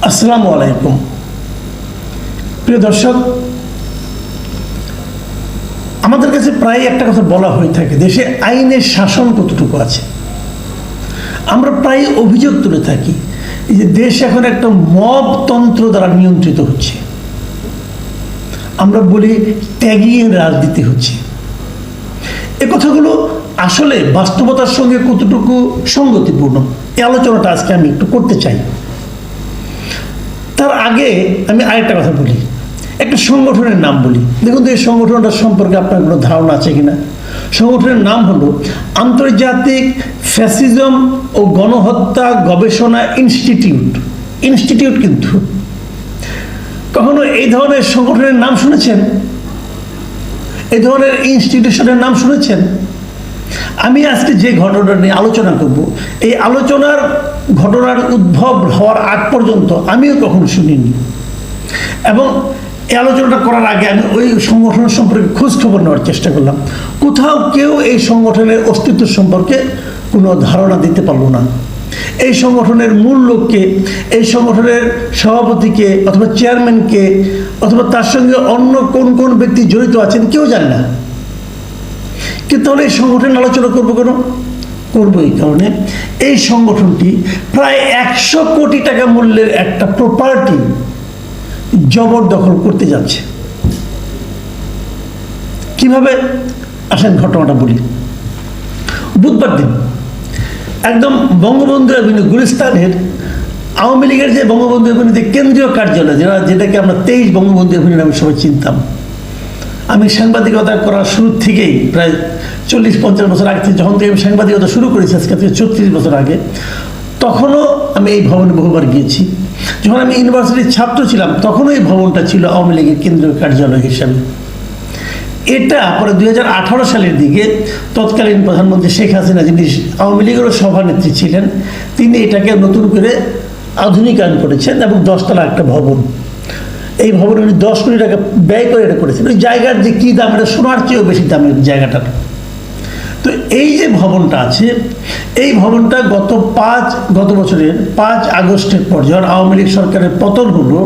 আসসালামু আলাইকুম। প্রিয় দর্শক, আমাদের কাছে প্রায় একটা কথা বলা হয়ে থাকে, দেশে আইনের শাসন কতটুকু আছে। আমরা প্রায় অভিযোগ তুলে থাকি যে দেশ এখন একটা মবতন্ত্র দ্বারা নিয়ন্ত্রিত হচ্ছে। আমরা বলি ত্যাগী রাজনীতি হচ্ছে। এ কথাগুলো আসলে বাস্তবতার সঙ্গে কতটুকু সঙ্গতিপূর্ণ, এই আলোচনাটা আজকে আমি একটু করতে চাই। তার আগে আমি আরেকটা কথা বলি, একটা সংগঠনের নাম বলি। দেখুন তো এই সংগঠনটার সম্পর্কে আপনার কোনো ধারণা আছে কিনা। সংগঠনের নাম হলো আন্তর্জাতিক ফ্যাসিজম ও গণহত্যা গবেষণা ইনস্টিটিউট। ইনস্টিটিউট কিন্তু কখনো এই ধরনের সংগঠনের নাম শুনেছেন? এই ধরনের ইনস্টিটিউশনের নাম শুনেছেন? আমি আজকে যে ঘটনাটা নিয়ে আলোচনা করব, এই ঘটনার উদ্ভব হওয়ার আগ পর্যন্ত আমিও কখনো শুনিনি। এবং এই আলোচনাটা করার আগে আমি ওই সংগঠনের সম্পর্কে খোঁজ খবর নেওয়ার চেষ্টা করলাম। কোথাও কেউ এই সংগঠনের অস্তিত্ব সম্পর্কে কোনো ধারণা দিতে পারলো না। এই সংগঠনের মূল লোককে, এই সংগঠনের সভাপতিকে অথবা চেয়ারম্যানকে অথবা তার সঙ্গে অন্য কোন কোন ব্যক্তি জড়িত আছেন কেউ জানে না। কিন্তু তাহলে এই সংগঠন আলোচনা করবো কেন? করবো এই কারণে, এই সংগঠনটি প্রায় 100 কোটি টাকা মূল্যের একটা প্রপার্টি জবরদখল করতে যাচ্ছে। কিভাবে? আসেন ঘটনাটা বলি। বুধবার দিন একদম বঙ্গবন্ধু এভিনিউ, গুলিস্তানের আওয়ামী লীগের যে বঙ্গবন্ধু এভিনিউতে কেন্দ্রীয় কার্যালয়, যেটাকে আমরা 23 বঙ্গবন্ধু এভিনিউ নামে সবাই চিনতাম। আমি সাংবাদিকতা করার শুরু থেকেই প্রায় 40-50 বছর আগে থেকে, যখন থেকে আমি সাংবাদিকতা শুরু করেছি আজকে থেকে 34 বছর আগে, তখনও আমি এই ভবনে বহুবার গিয়েছি। যখন আমি ইউনিভার্সিটির ছাত্র ছিলাম তখনও এই ভবনটা ছিল আওয়ামী লীগের কেন্দ্রীয় কার্যালয় হিসাবে। এটা পরে 2018 সালের দিকে তৎকালীন প্রধানমন্ত্রী শেখ হাসিনা, যিনি আওয়ামী লীগেরও সভানেত্রী ছিলেন, তিনি এটাকে নতুন করে আধুনিকায়ন করেছেন এবং 10 তলা একটা ভবন। এই ভবনে উনি 10 কোটি টাকা ব্যয় করে এটা করেছেন। ওই জায়গার যে কী দাম, এটা সোনার চেয়েও বেশি দামের জায়গাটার। তো এই যে ভবনটা আছে, এই ভবনটা গত বছরের 5 আগস্টের পর যখন আওয়ামী লীগ সরকারের পতন হলো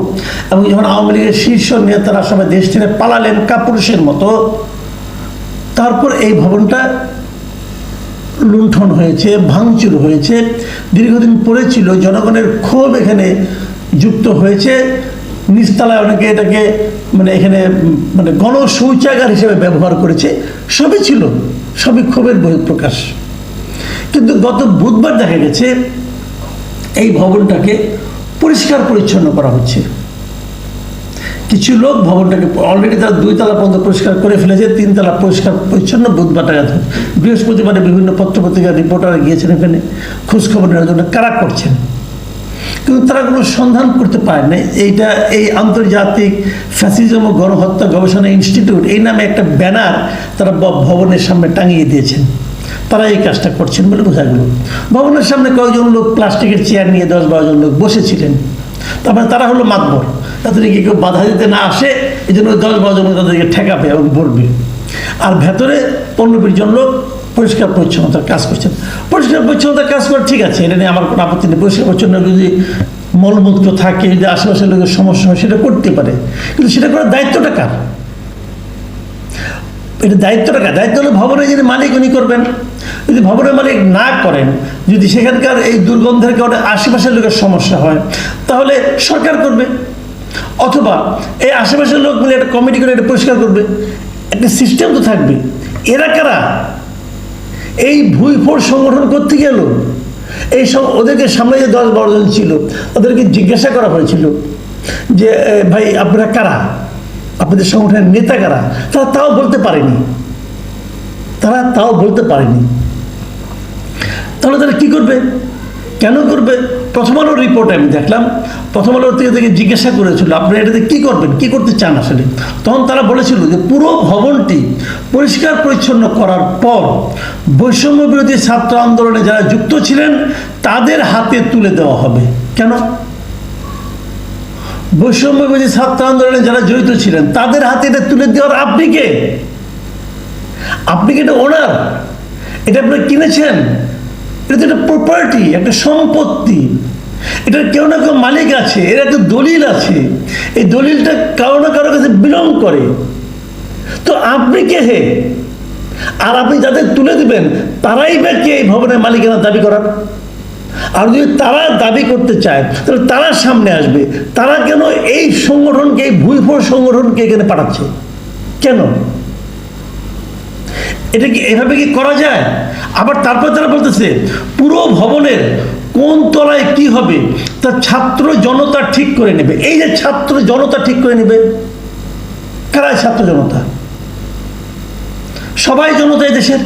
এবং যখন আওয়ামী লীগের শীর্ষ নেতারা সবাই দেশ ছেড়ে পালালেন কাপুরুষের মতো, তারপর এই ভবনটা লুণ্ঠন হয়েছে, ভাঙচুর হয়েছে, দীর্ঘদিন পড়েছিল। জনগণের ক্ষোভ এখানে যুক্ত হয়েছে। নিচতলায় অনেকে এটাকে এখানে গণশৌচাগার হিসেবে ব্যবহার করেছে। সবই ছিল, সবই ক্ষোভের বহিঃপ্রকাশ। কিন্তু গত বুধবার দেখা গেছে এই ভবনটাকে পরিষ্কার পরিচ্ছন্ন করা হচ্ছে। কিছু লোক ভবনটাকে অলরেডি তারা 2 তলা পর্যন্ত পরিষ্কার করে ফেলেছে, 3 তলা পরিষ্কার পরিচ্ছন্ন। বুধবার বৃহস্পতিবারে বিভিন্ন পত্রপত্রিকার রিপোর্টার গিয়েছেন এখানে খোঁজখবর নেওয়ার জন্য। কারা করছেন? কিন্তু তারা কোনো সন্ধান করতে পারে না। এই আন্তর্জাতিক ফ্যাসিজম ও গণহত্যা গবেষণা ইনস্টিটিউট এই নামে একটা ব্যানার তারা ভবনের সামনে টাঙিয়ে দিয়েছেন। তারা এই কাজটা করছেন বলে বোঝা গেল। ভবনের সামনে কয়েকজন লোক প্লাস্টিকের চেয়ার নিয়ে 10-12 জন লোক বসেছিলেন। তারপরে তারা হলো মাতবর, তাদেরকে কেউ বাধা দিতে না আসে, এই জন্য 10-12 জন তাদেরকে ঠেকাবে এবং বলবে। আর ভেতরে 15-20 জন লোক পরিষ্কার পরিচ্ছন্নতার কাজ করছেন। পরিষ্কার পরিচ্ছন্নতার কাজ করে ঠিক আছে, এটা নিয়ে আমার কোনো আপত্তি নেই। পরিষ্কার পরিচ্ছন্ন যদি মলমূত্র থাকে, যদি আশেপাশের লোকের সমস্যা হয়, সেটা করতে পারে। কিন্তু সেটা করার দায়িত্বটা কার? এটা দায়িত্বটা কার? দায়িত্ব হলো ভবনের যিনি মালিক, উনি করবেন। যদি ভবনের মালিক না করেন, যদি সেখানকার এই দুর্গন্ধের কারণে আশেপাশের লোকের সমস্যা হয়, তাহলে সরকার করবে, অথবা এই আশেপাশের লোক মিলে একটা কমিটি করে এটা পরিষ্কার করবে। একটা সিস্টেম তো থাকবে। এরা কারা? এই ভুইফোড় সংগঠন করতে গেল। এই সব ওদেরকে সামনে যে 10-12 জন ছিল, ওদেরকে জিজ্ঞাসা করা হয়েছিল যে ভাই আপনারা কারা, আপনাদের সংগঠনের নেতা কারা? তারা তাও বলতে পারেনি। তাহলে তারা কি করবে? কেন করবে? প্রথম আলোর রিপোর্টে আমি দেখলাম, প্রথম আলোর থেকে জিজ্ঞাসা করেছিল আপনারা এটাতে কী করবেন, কী করতে চান আসলে। তখন তারা বলেছিল যে পুরো ভবনটি পরিষ্কার পরিচ্ছন্ন করার পর বৈষম্য বিরোধী ছাত্র আন্দোলনে যারা যুক্ত ছিলেন তাদের হাতে তুলে দেওয়া হবে। কেন? বৈষম্য বিরোধী ছাত্র আন্দোলনে যারা জড়িত ছিলেন তাদের হাতে এটা তুলে দেওয়ার আপনি কে? আপনি কি এটা ওনার? এটা আপনি কিনেছেন? এটা তো একটা প্রপার্টি, একটা সম্পত্তি। এটার কেউ না কেউ মালিক আছে, এর একটা দলিল আছে, এই দলিলটা কারো না কারো কাছে বিলং করে। তো আপনি কে হে? আর আপনি যাদের তুলে দিবেন তারাই বা কে এই ভবনের মালিকানা দাবি করার? আর যদি তারা দাবি করতে চায় তাহলে তারা সামনে আসবে। তারা কেন এই সংগঠনকে, এই ভুইফোর সংগঠনকে এখানে পাঠাচ্ছে কেন? এটা কি এভাবে কি করা যায়? আবার তারপর তারা বলতেছে পুরো ভবনের কোন তলায় কি হবে তা ছাত্র জনতা ঠিক করে নেবে। এই যে ছাত্র জনতা ঠিক করে নেবে, কারা ছাত্র জনতা? সবাই জনতা এই দেশের,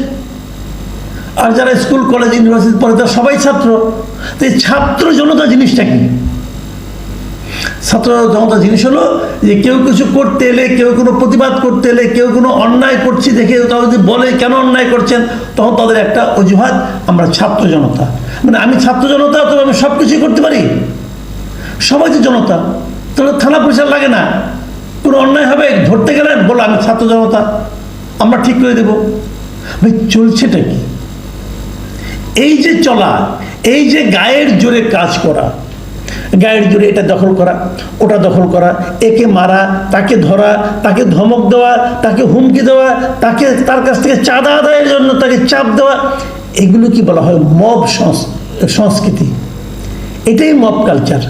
আর যারা স্কুল কলেজ ইউনিভার্সিটি পড়ে তারা সবাই ছাত্র। তো এই ছাত্র জনতা জিনিসটা কি? ছাত্র জনতা জিনিস হলো যে কেউ কিছু করতে এলে, কেউ কোনো প্রতিবাদ করতে এলে, কেউ কোনো অন্যায় করছি দেখে তারা যদি বলে কেন অন্যায় করছেন, তখন তাদের একটা অজুহাত, আমরা ছাত্র জনতা। মানে আমি ছাত্র জনতা, তবে আমি সব কিছুই করতে পারি। সবাই তো জনতা, তাহলে থানা পুলিশ লাগে না। কোনো অন্যায় হবে ধরতে গেলেন, বলো আমি ছাত্র জনতা, আমরা ঠিক করে দেব। ভাই চলছেটা কি? এই যে চলা, এই যে গায়ের জোরে কাজ করা, গায়ের জোরে এটা দখল করা, ওটা দখল করা, একে মারা, তাকে ধরা, তাকে ধমক দেওয়া, তাকে হুমকি দেওয়া, তাকে তার কাছ থেকে চাঁদা আদায়ের জন্য তাকে চাপ দেওয়া, এগুলো কি বলা হয়? মব সংস্কৃতি। এটাই মব কালচার।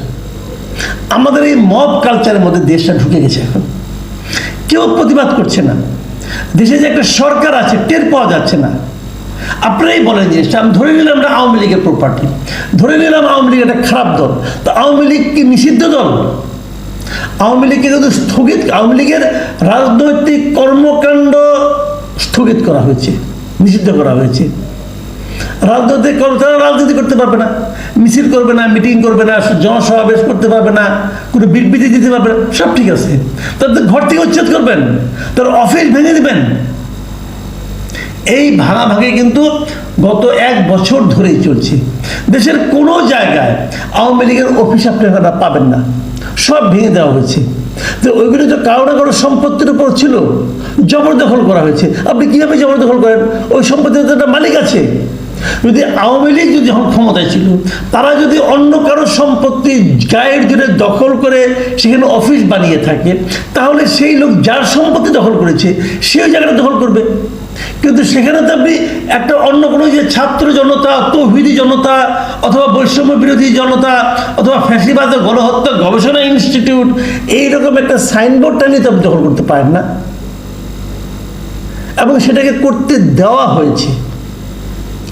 আমাদের এই মব কালচারের মধ্যে দেশটা ঢুকে গেছে। এখন কেউ প্রতিবাদ করছে না। দেশে যে একটা সরকার আছে টের পাওয়া যাচ্ছে না। আপনারাই বলেন জিনিসটা, আমি ধরে নিলাম আমরা আওয়ামী লীগের প্রপার্টি, ধরে নিলাম আওয়ামী লীগ একটা খারাপ দল, তো আওয়ামী লীগ কি নিষিদ্ধ দল? আওয়ামী লীগকে কিন্তু স্থগিত, আওয়ামী লীগের রাজনৈতিক কর্মকাণ্ড স্থগিত করা হয়েছে, নিষিদ্ধ করা হয়েছে। রাজনৈতিক কর্মচারীরা রাজনীতি করতে পারবে না, মিছিল করবে না, মিটিং করবে না, জনসমাবেশ করতে পারবে না, কোনো বিবৃতি দিতে পারবে না, সব ঠিক আছে। তাদের ঘর থেকে উচ্ছেদ করবেন, তার অফিস ভেঙে দেবেন। এই ভাঙাভাঙি কিন্তু গত 1 বছর ধরেই চলছে। দেশের কোনো জায়গায় আওয়ামী লীগের অফিস আপনারা পাবেন না, সব ভেঙে দেওয়া হয়েছে। তো ওইগুলো তো কারো না কারো সম্পত্তির উপর ছিল, জবরদখল করা হয়েছে। আপনি কীভাবে জবরদখল করেন? ওই সম্পত্তির একটা মালিক আছে। যদি আওয়ামী লীগ যদি যখন ক্ষমতায় ছিল, তারা যদি অন্য কারো সম্পত্তি গায়ের জোরে দখল করে সেখানে অফিস বানিয়ে থাকে, তাহলে সেই লোক যার সম্পত্তি দখল করেছে সেই জায়গাটা দখল করবে। কিন্তু সেখানে তো আপনি একটা অন্য কোনো যে ছাত্র জনতা, তৌহিদি জনতা, অথবা বৈষম্য বিরোধী জনতা, অথবা ফ্যাসিবাদ ও গণহত্যা গবেষণা ইনস্টিটিউট, এইরকম একটা সাইনবোর্ড টানিয়ে তো আপনি দখল করতে পারেন না। এবং সেটাকে করতে দেওয়া হয়েছে।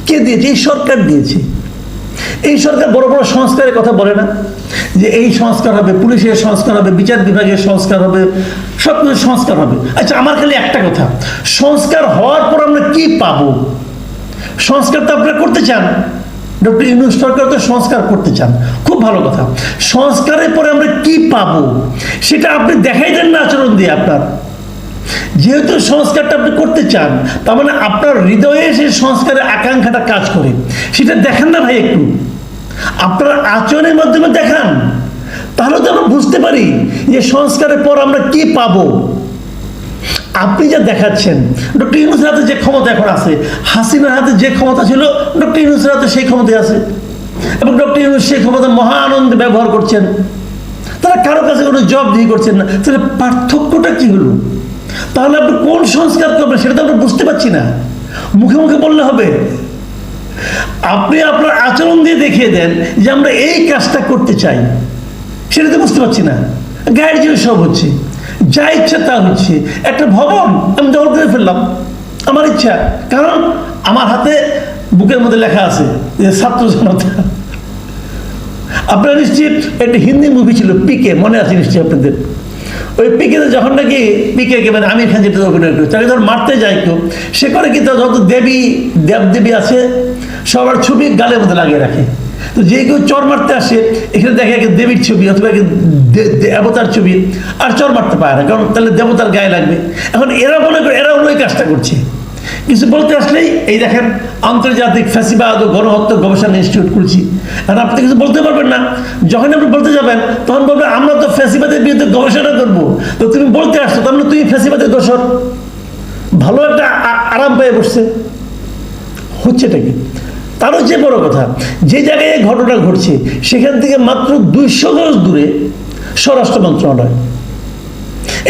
কে দিয়েছে? এই সরকার দিয়েছে। এই সরকার বড় বড় সংস্কারের কথা বলে না, যে এই সংস্কার হবে, পুলিশের সংস্কার হবে, বিচার বিভাগের সংস্কার হবে, সব কিছু সংস্কার হবে। আচ্ছা, আমার খালি একটা কথা, সংস্কার হওয়ার পর আমরা কি পাবো? সংস্কার তো আপনারা করতে চান, ডক্টর ইউনূস সরকার তো সংস্কার করতে চান, খুব ভালো কথা। সংস্কারের পরে আমরা কি পাবো সেটা আপনি দেখাই দেন না আচরণ দিয়ে। আপনার যেহেতু সংস্কারটা আপনি করতে চান, তার মানে আপনার হৃদয়ে সেই সংস্কারের আকাঙ্ক্ষাটা কাজ করে, সেটা দেখান না ভাই। একটু আপনার আচরণের মাধ্যমে দেখান, তাহলে তো আমরা বুঝতে পারি যে সংস্কারের পর আমরা কি পাবো। আপনি যা দেখাচ্ছেন, ডক্টর ইউনূসের হাতে যে ক্ষমতা এখন আছে, হাসিনার হাতে যে ক্ষমতা ছিল, ডক্টর ইউনূসের হাতে সেই ক্ষমতায় আছে, এবং ডক্টর ইউনূস সেই ক্ষমতা মহা আনন্দে ব্যবহার করছেন। তারা কারো কাছে কোনো জব দিয়ে করছেন না। তাহলে পার্থক্যটা কি হলো? তাহলে আপনি কোন সংস্কার করবেন সেটা তো আমরা বুঝতে পারছি না। মুখে মুখে বললে হবে? আপনি আপনার আচরণ দিয়ে দেখিয়ে দেন যে আমরা এই কাজটা করতে চাই, সেটা তো বুঝতে পারছি না। গায়ের জোরে সব হচ্ছে, যা ইচ্ছা তা হচ্ছে। একটা ভবন আমি দখল করে ফেললাম, আমার ইচ্ছা, কারণ আমার হাতে বুকের মধ্যে লেখা আছে যে ছাত্র জনতা। আপনারা নিশ্চিত একটা হিন্দি মুভি ছিল পিকে, মনে আছে নিশ্চয়ই আপনাদের? ওই পিকেতে যখন নাকি পিকে মানে আমির খান যেটা অভিনয় করে, তাকে যখন মারতে যায় কেউ, সে করে কি যত দেবী দেবদেবী আছে সবার ছবি গালের মধ্যে লাগিয়ে রাখে। তো যে কেউ চর মারতে আসে, এখানে দেখে একে দেবীর ছবি অথবা দেবতার ছবি, আর চর মারতে পারে না, কারণ তাহলে দেবতার গায়ে লাগবে। এখন এরা মনে করে এরা ওই কাজটা করছে। কিছু বলতে আসলেই এই দেখেন আন্তর্জাতিক ফ্যাসিবাদ ও গণহত্যা গবেষণা ইনস্টিটিউট খুলছি, আর আপনি কিছু বলতে পারবেন না। যখন আপনি বলতে যাবেন তখন বলবেন আমরা তো ফ্যাসিবাদের বিরুদ্ধে গবেষণা করবো, তো তুমি বলতে আসছো, তার মানে তুমি ফ্যাসিবাদের দোষর। ভালো একটা আরাম পেয়ে বসছে, হচ্ছেটা কি? তারও যে বড় কথা, যে জায়গায় এই ঘটনা ঘটছে সেখান থেকে মাত্র 200 গজ দূরে স্বরাষ্ট্র মন্ত্রণালয়।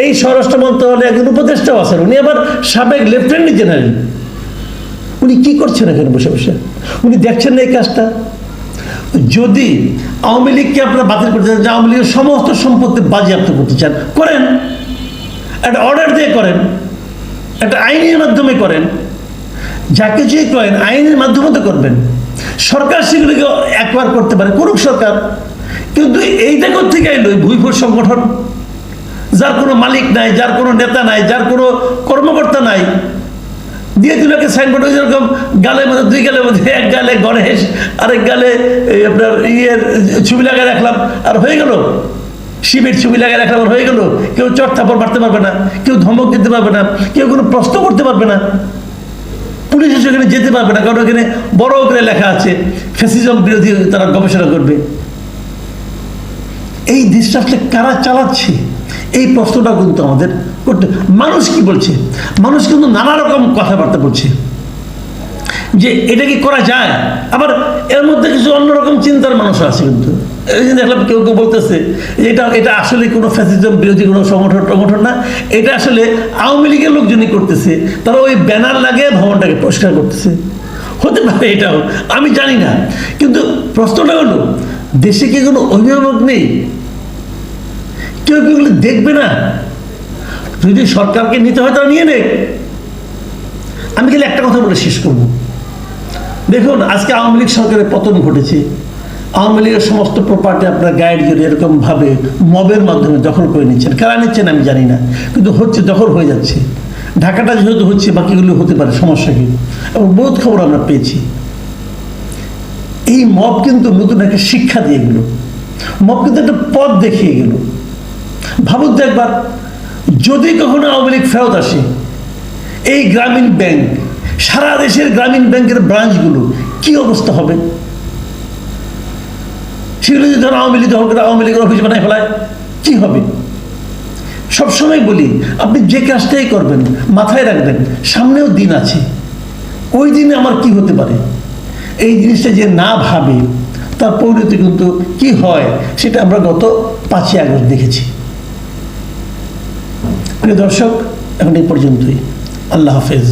এই স্বরাষ্ট্র মন্ত্রণালয়ে একজন উপদেষ্টাও আছেন, উনি আবার সাবেক লেফটেন্যান্ট জেনারেল। উনি কি করছেন এখানে বসে বসে? উনি দেখছেন না এই কাজটা? যদি আওয়ামী লীগকে আপনারা বাতিল করতে চান, আওয়ামী লীগের সমস্ত সম্পত্তি বাজেয়াপ্ত করতে চান, করেন, একটা অর্ডার দিয়ে করেন, একটা আইনের মাধ্যমে করেন, যা কিছুই করেন আইনের মাধ্যমে তো করবেন। সরকার সেগুলিকে একবার করতে পারে, করুক সরকার, কিন্তু এইটা থেকে এলো ভুইফুর সংগঠন, যার কোনো মালিক নাই, যার কোনো নেতা নাই, যার কোনো কর্মকর্তা নাই, দিয়ে দিল একটা সাইনবোর্ড, যেরকম গালের মধ্যে, 2 গালের মধ্যে, এক গালে গণেশ, আরেক গালে আপনার ছবি লাগায় রাখলাম, আর হয়ে গেল। শিবের ছবি লাগায় রাখলাম, আর হয়ে গেল। কেউ চট থাপড় মারতে পারবে না, কেউ ধমক দিতে পারবে না, কেউ কোনো প্রশ্ন করতে পারবে না, পুলিশ সেখানে যেতে পারবে না, কারণ ওখানে বড় করে লেখা আছে ফ্যাসিজম বিরোধী তারা গবেষণা করবে। এই দেশটা আসলে কারা চালাচ্ছে, এই প্রশ্নটা কিন্তু আমাদের করতে। মানুষ কি বলছে? মানুষ কিন্তু নানা রকম কথাবার্তা বলছে যে এটা কি করা যায়। আবার এর মধ্যে কিছু অন্যরকম চিন্তার মানুষ আছে, কিন্তু দেখলাম কেউ কেউ বলতেছে যে এটা আসলে কোনো ফ্যাসিজম বিরোধী কোনো সংগঠন না, এটা আসলে আওয়ামী লীগের লোকজনই করতেছে, তারা ওই ব্যানার লাগিয়ে ভবনটাকে পরিষ্কার করতেছে। হতে পারে, এটাও আমি জানি না, কিন্তু প্রশ্নটা হলো দেশে কি কোনো অভিভাবক নেই? কেউ কি ওগুলো দেখবে না? যদি সরকারকে নিতে হয় তারা নিয়ে নেক। আমি খালি একটা কথা বলে শেষ করব। দেখুন, আজকে আওয়ামী লীগ সরকারের পতন ঘটেছে, আওয়ামী লীগের সমস্ত প্রপার্টি আপনার গাইড করে এরকমভাবে মবের মাধ্যমে দখল করে নিচ্ছেন। কারা নিচ্ছেন আমি জানি না, কিন্তু হচ্ছে, দখল হয়ে যাচ্ছে। ঢাকাটা যেহেতু হচ্ছে, বাকিগুলো হতে পারে, সমস্যা কি? এবং বহুত খবর আমরা পেয়েছি। এই মব কিন্তু নতুন একটা শিক্ষা দিয়ে গেল, মব কিন্তু একটা পথ দেখিয়ে গেল। ভাবুন তো একবার, যদি কখনো আওয়ামী লীগ ফেরত আসে, এই গ্রামীণ ব্যাংক, সারা দেশের গ্রামীণ ব্যাংকের ব্রাঞ্চগুলো কি অবস্থা হবে? সেগুলো যদি ধরো আওয়ামী লীগ দখল করে আওয়ামী লীগের অফিস বানায় ফেলায়, কি হবে? সবসময় বলি, আপনি যে কাজটাই করবেন মাথায় রাখবেন সামনেও দিন আছে, ওই দিনে আমার কি হতে পারে। এই জিনিসটা যে না ভাবে, তার পরিণতি কিন্তু কি হয় সেটা আমরা গত 5ই আগস্ট দেখেছি। প্রিয় দর্শক, এখন এই পর্যন্তই। আল্লাহ হাফেজ।